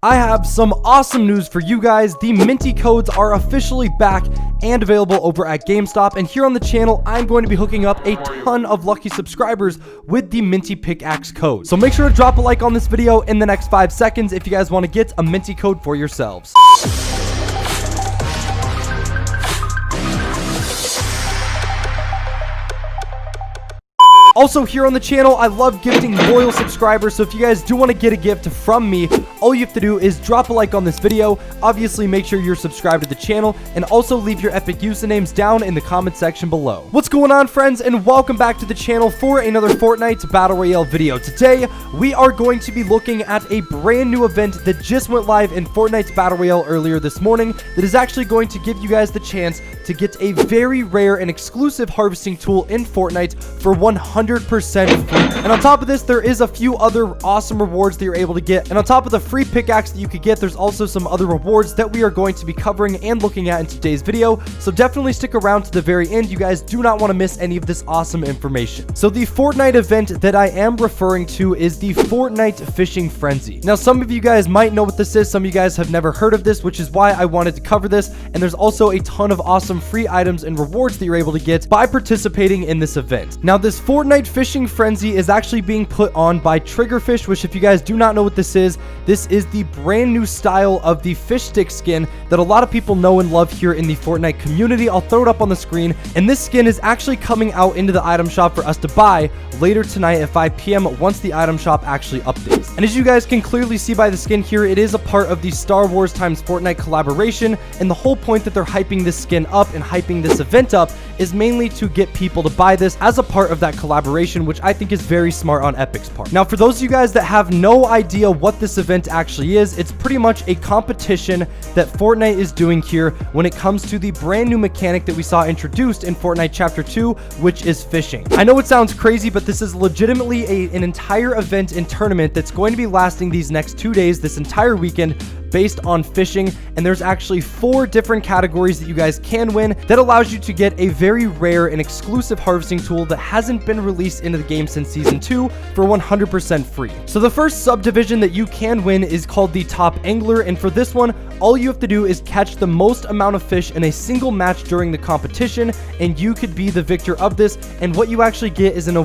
I have some awesome news for you guys. The Minty codes are officially back and available over at GameStop, and here on the channel I'm going to be hooking up a ton of lucky subscribers with the Minty Pickaxe code. So make sure to drop a like on this video in the next 5 seconds if you guys want to get a Minty code for yourselves. Also, here on the channel, I love gifting loyal subscribers, so if you guys do want to get a gift from me, all you have to do is drop a like on this video. Obviously, make sure you're subscribed to the channel, and also leave your epic usernames down in the comment section below. What's going on, friends, and welcome back to the channel for another Fortnite Battle Royale video. Today, we are going to be looking at a brand new event that just went live in Fortnite Battle Royale earlier this morning that is actually going to give you guys the chance to get a very rare and exclusive harvesting tool in Fortnite for 100% free. And on top of this, there is a few other awesome rewards that you're able to get. And on top of the free pickaxe that you could get, there's also some other rewards that we are going to be covering and looking at in today's video. So definitely stick around to the very end. You guys do not want to miss any of this awesome information. So the Fortnite event that I am referring to is the Fortnite Fishing Frenzy. Now, some of you guys might know what this is. Some of you guys have never heard of this, which is why I wanted to cover this. And there's also a ton of awesome free items and rewards that you're able to get by participating in this event. Now, this Fortnite Fishing Frenzy is actually being put on by Triggerfish, which, if you guys do not know what this is the brand new style of the fish stick skin that a lot of people know and love here in the Fortnite community. I'll throw it up on the screen, and this skin is actually coming out into the item shop for us to buy later tonight at 5 p.m. once the item shop actually updates. And as you guys can clearly see by the skin here, it is a part of the Star Wars times Fortnite collaboration, and the whole point that they're hyping this skin up and hyping this event up is mainly to get people to buy this as a part of that collaboration, which I think is very smart on Epic's part. Now, for those of you guys that have no idea what this event actually is, it's pretty much a competition that Fortnite is doing here when it comes to the brand new mechanic that we saw introduced in Fortnite Chapter 2, which is fishing. I know it sounds crazy, but this is legitimately an entire event and tournament that's going to be lasting these next 2 days, this entire weekend, based on fishing. And there's actually 4 different categories that you guys can win that allows you to get a very rare and exclusive harvesting tool that hasn't been released into the game since season 2 for 100% free. So the first subdivision that you can win is called the Top Angler, and for this one, all you have to do is catch the most amount of fish in a single match during the competition, and you could be the victor of this. And what you actually get is an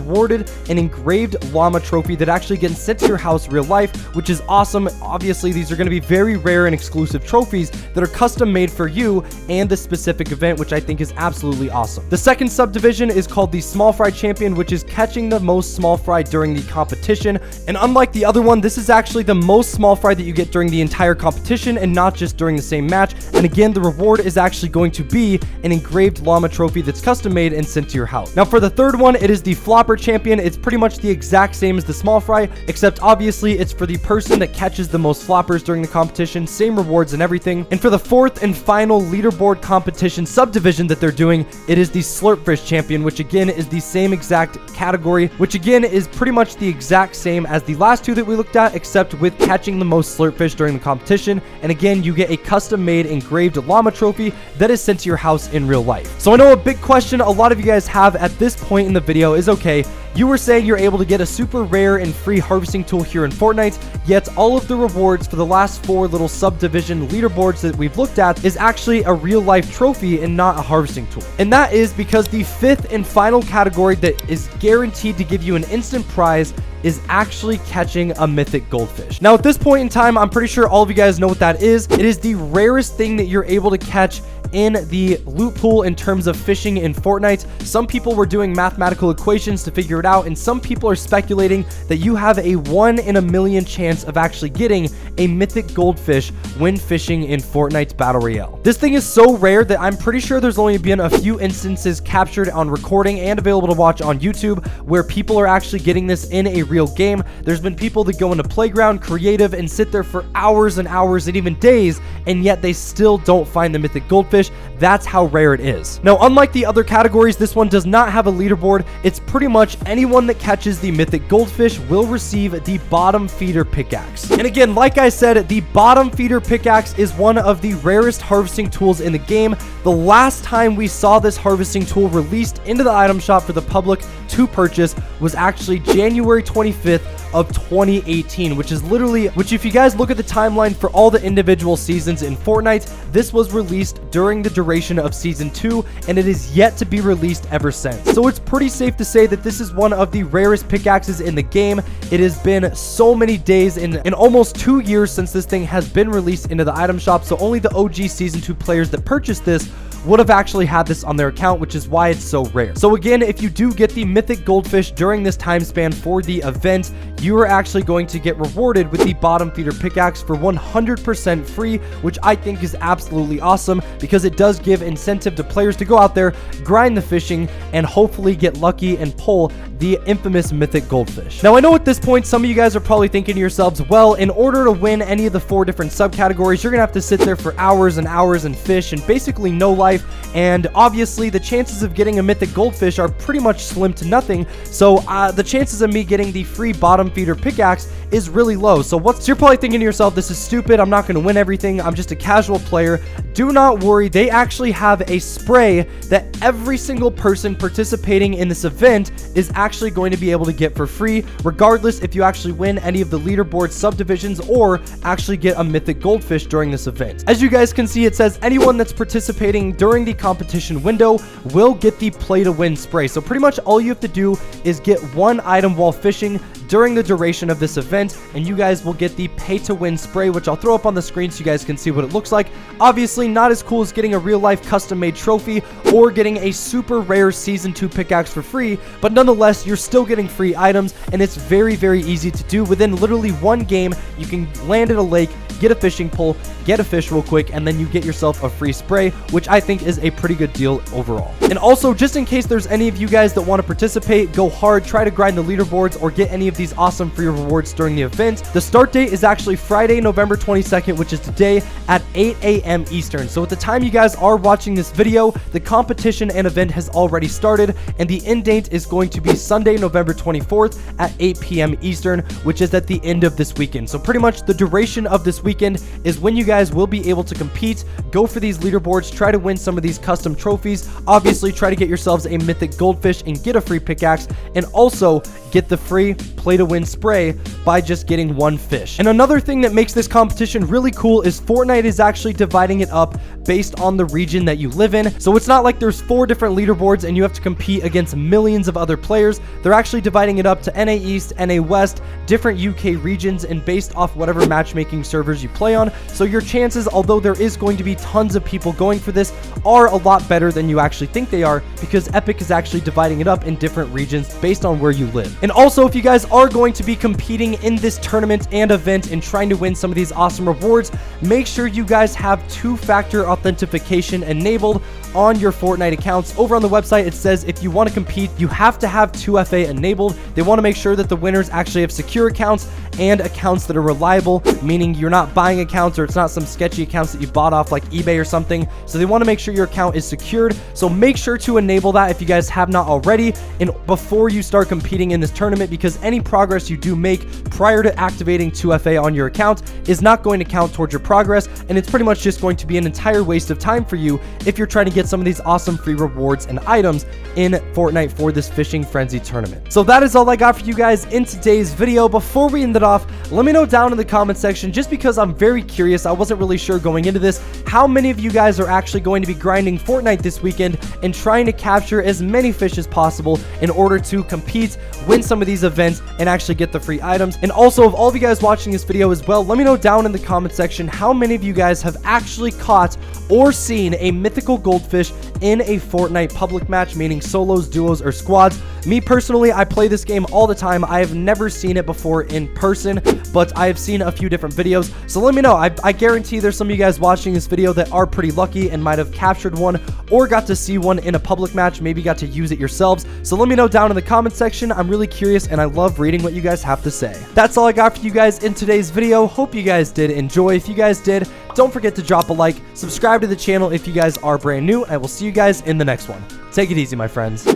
engraved llama trophy that actually gets sent to your house real life, which is awesome. Obviously, these are going to be very rare and exclusive trophies that are custom made for you and the specific event, which I think is absolutely awesome. The second subdivision is called the Small Fry Champion, which is catching the most small fry during the competition. And unlike the other one, this is actually the most small fry that you get during the entire competition and not just during the same match. And again, the reward is actually going to be an engraved llama trophy that's custom made and sent to your house. Now, for the third one, it is the Flopper Champion. It's pretty much the exact same as the small fry, except obviously it's for the person that catches the most floppers during the competition. Same rewards and everything. And for the fourth and final leaderboard competition subdivision that they're doing, it is the Slurpfish Champion, which again is the same exact category, which again is pretty much the exact same as the last 2 that we looked at, except with catching the most slurpfish during the competition. And again, you get a custom made engraved llama trophy that is sent to your house in real life. So I know a big question a lot of you guys have at this point in the video is, okay, you were saying you're able to get a super rare and free harvesting tool here in Fortnite, yet all of the rewards for the last 4 little subdivision leaderboards that we've looked at is actually a real life trophy and not a harvesting tool. And that is because the 5th and final category that is guaranteed to give you an instant prize is actually catching a mythic goldfish. Now, at this point in time, I'm pretty sure all of you guys know what that is. It is the rarest thing that you're able to catch in the loot pool in terms of fishing in Fortnite. Some people were doing mathematical equations to figure it out, and some people are speculating that you have a 1 in a million chance of actually getting a mythic goldfish when fishing in Fortnite Battle Royale. This thing is so rare that I'm pretty sure there's only been a few instances captured on recording and available to watch on YouTube where people are actually getting this in a real game. There's been people that go into Playground, Creative, and sit there for hours and hours and even days, and yet they still don't find the mythic goldfish. That's how rare it is. Now, unlike the other categories, this one does not have a leaderboard. It's pretty much anyone that catches the mythic goldfish will receive the bottom feeder pickaxe. And again, like I said, the bottom feeder pickaxe is one of the rarest harvesting tools in the game. The last time we saw this harvesting tool released into the item shop for the public to purchase was actually January 25th of 2018, which if you guys look at the timeline for all the individual seasons in Fortnite, this was released during the duration of season 2, and it is yet to be released ever since. So it's pretty safe to say that this is one of the rarest pickaxes in the game. It has been so many days in almost 2 years since this thing has been released into the item shop, so only the OG season 2 players that purchased this would have actually had this on their account, which is why it's so rare. So again, if you do get the Mythic Goldfish during this time span for the event, you are actually going to get rewarded with the bottom feeder pickaxe for 100% free, which I think is absolutely awesome because it does give incentive to players to go out there, grind the fishing, and hopefully get lucky and pull the infamous Mythic Goldfish. Now, I know at this point, some of you guys are probably thinking to yourselves, well, in order to win any of the 4 different subcategories, you're gonna have to sit there for hours and hours and fish and basically no life, and obviously the chances of getting a Mythic Goldfish are pretty much slim to nothing, so the chances of me getting the free bottom feeder pickaxe is really low. So you're probably thinking to yourself, this is stupid, I'm not going to win everything, I'm just a casual player. Do not worry, they actually have a spray that every single person participating in this event is actually going to be able to get for free, regardless if you actually win any of the leaderboard subdivisions or actually get a Mythic Goldfish during this event. As you guys can see, it says anyone that's participating during the competition window will get the play to win spray. So pretty much all you have to do is get one item while fishing during the duration of this event, and you guys will get the pay to win spray, which I'll throw up on the screen so you guys can see what it looks like. Obviously not as cool as getting a real life custom made trophy or getting a super rare season 2 pickaxe for free, but nonetheless you're still getting free items, and it's very easy to do. Within literally one game, you can land at a lake, get a fishing pole, get a fish real quick, and then you get yourself a free spray, which I think is a pretty good deal overall. And also, just in case there's any of you guys that want to participate, go hard, try to grind the leaderboards or get any of these awesome free rewards during the event. The start date is actually Friday, November 22nd, which is today at 8 a.m. Eastern. So at the time you guys are watching this video, the competition and event has already started, and the end date is going to be Sunday, November 24th at 8 p.m. Eastern, which is at the end of this weekend. So pretty much the duration of this weekend is when you guys will be able to compete, go for these leaderboards, try to win some of these custom trophies, obviously try to get yourselves a Mythic Goldfish and get a free pickaxe, and also get the free play to win spray by just getting one fish. And another thing that makes this competition really cool is Fortnite is actually dividing it up based on the region that you live in. So it's not like there's 4 different leaderboards and you have to compete against millions of other players. They're actually dividing it up to NA East, NA West, different UK regions, and based off whatever matchmaking servers you play on. So your chances, although there is going to be tons of people going for this, are a lot better than you actually think they are, because Epic is actually dividing it up in different regions based on where you live. And also, if you guys are going to be competing in this tournament and event and trying to win some of these awesome rewards, make sure you guys have 2-factor authentication enabled on your Fortnite accounts. Over on the website, it says if you want to compete, you have to have 2FA enabled. They want to make sure that the winners actually have secure accounts and accounts that are reliable, meaning you're not buying accounts or it's not some sketchy accounts that you bought off like eBay or something. So they want to make sure your account is secured. So make sure to enable that if you guys have not already, and before you start competing in this tournament, because any progress you do make prior to activating 2FA on your account is not going to count towards your progress, and it's pretty much just going to be an entire waste of time for you if you're trying to get some of these awesome free rewards and items in Fortnite for this Fishing Frenzy tournament. So that is all I got for you guys in today's video. Before we end it off, let me know down in the comment section, just because I'm very curious, I wasn't really sure going into this, how many of you guys are actually going to be grinding Fortnite this weekend and trying to capture as many fish as possible in order to compete, win some of these events, and actually get the free items. And also, of all of you guys watching this video as well, let me know down in the comment section how many of you guys have actually caught or seen a mythical goldfish in a Fortnite public match, meaning solos, duos, or squads. Me personally, I play this game all the time. I have never seen it before in person, but I have seen a few different videos. So let me know. I guarantee there's some of you guys watching this video that are pretty lucky and might have captured one or got to see one in a public match, maybe got to use it yourselves. So let me know down in the comment section. I'm really curious and I love reading what you guys have to say. That's all I got for you guys in today's video. Hope you guys did enjoy. If you guys did, don't forget to drop a like, subscribe to the channel if you guys are brand new. I will see you guys in the next one. Take it easy, my friends.